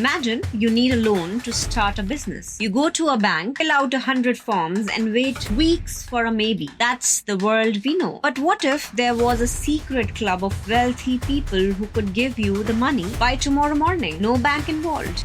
Imagine you need a loan to start a business. You go to a bank, fill out 100 forms, and wait weeks for a maybe. That's the world we know. But what if there was a secret club of wealthy people who could give you the money by tomorrow morning? No bank involved.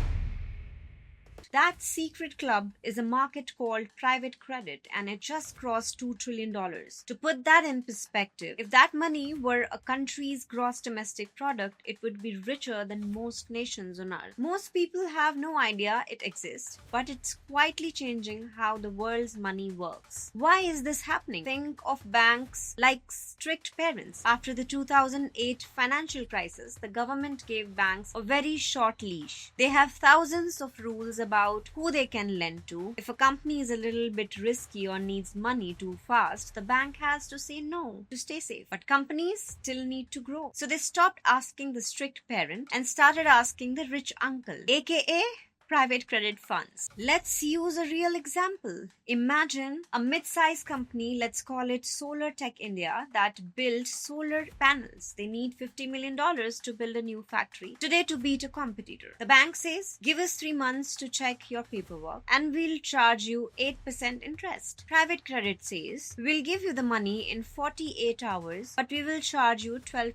That secret club is a market called private credit, and it just crossed $2 trillion. To put that in perspective, if that money were a country's gross domestic product, it would be richer than most nations on earth. Most people have no idea it exists, but it's quietly changing how the world's money works. Why is this happening? Think of banks like strict parents. After the 2008 financial crisis, the government gave banks a very short leash. They have thousands of rules about who they can lend to. If a company is a little bit risky or needs money too fast, the bank has to say no to stay safe. But companies still need to grow. So they stopped asking the strict parent and started asking the rich uncle, aka private credit funds. Let's use a real example. Imagine a mid-sized company, let's call it Solar Tech India, that builds solar panels. They need $50 million to build a new factory today to beat a competitor. The bank says, give us 3 months to check your paperwork and we'll charge you 8% interest. Private credit says, we'll give you the money in 48 hours, but we will charge you 12%.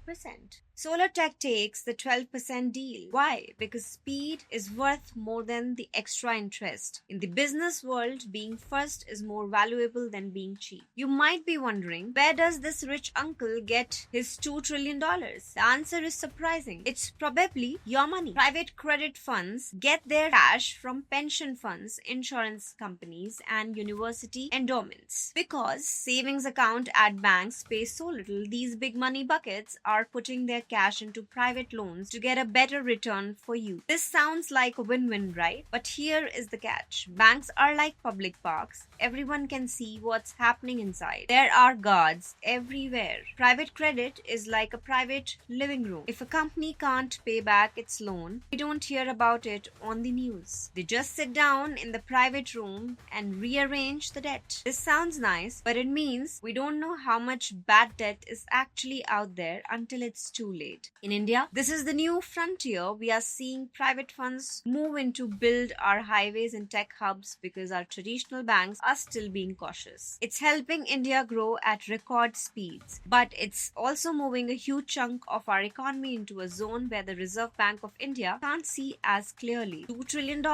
Solar Tech takes the 12% deal. Why? Because speed is worth more than the extra interest. In the business world, being first is more valuable than being cheap. You might be wondering, where does this rich uncle get his $2 trillion? The answer is surprising. It's probably your money. Private credit funds get their cash from pension funds, insurance companies, and university endowments. Because savings account at banks pay so little, these big money buckets are putting their cash into private loans to get a better return for you. This sounds like a win-win, right? But here is the catch. Banks are like public parks. Everyone can see what's happening inside. There are guards everywhere. Private credit is like a private living room. If a company can't pay back its loan, we don't hear about it on the news. They just sit down in the private room and rearrange the debt. This sounds nice, but it means we don't know how much bad debt is actually out there until it's too late. In India, this is the new frontier. We are seeing private funds move in to build our highways and tech hubs because our traditional banks are still being cautious. It's helping India grow at record speeds, but it's also moving a huge chunk of our economy into a zone where the Reserve Bank of India can't see as clearly. $2 trillion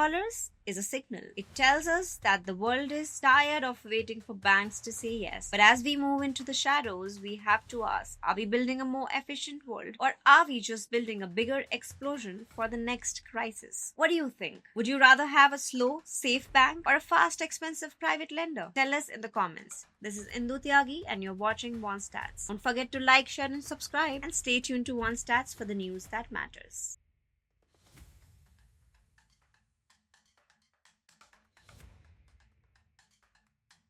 is a signal. It tells us that the world is tired of waiting for banks to say yes. But as we move into the shadows, we have to ask, are we building a more efficient world, or are we just building a bigger explosion for the next crisis? What do you think? Would you rather have a slow, safe bank or a fast, expensive private lender? Tell us in the comments. This is Indu Tyagi and you're watching One Stats. Don't forget to like, share and subscribe, and stay tuned to One Stats for the news that matters.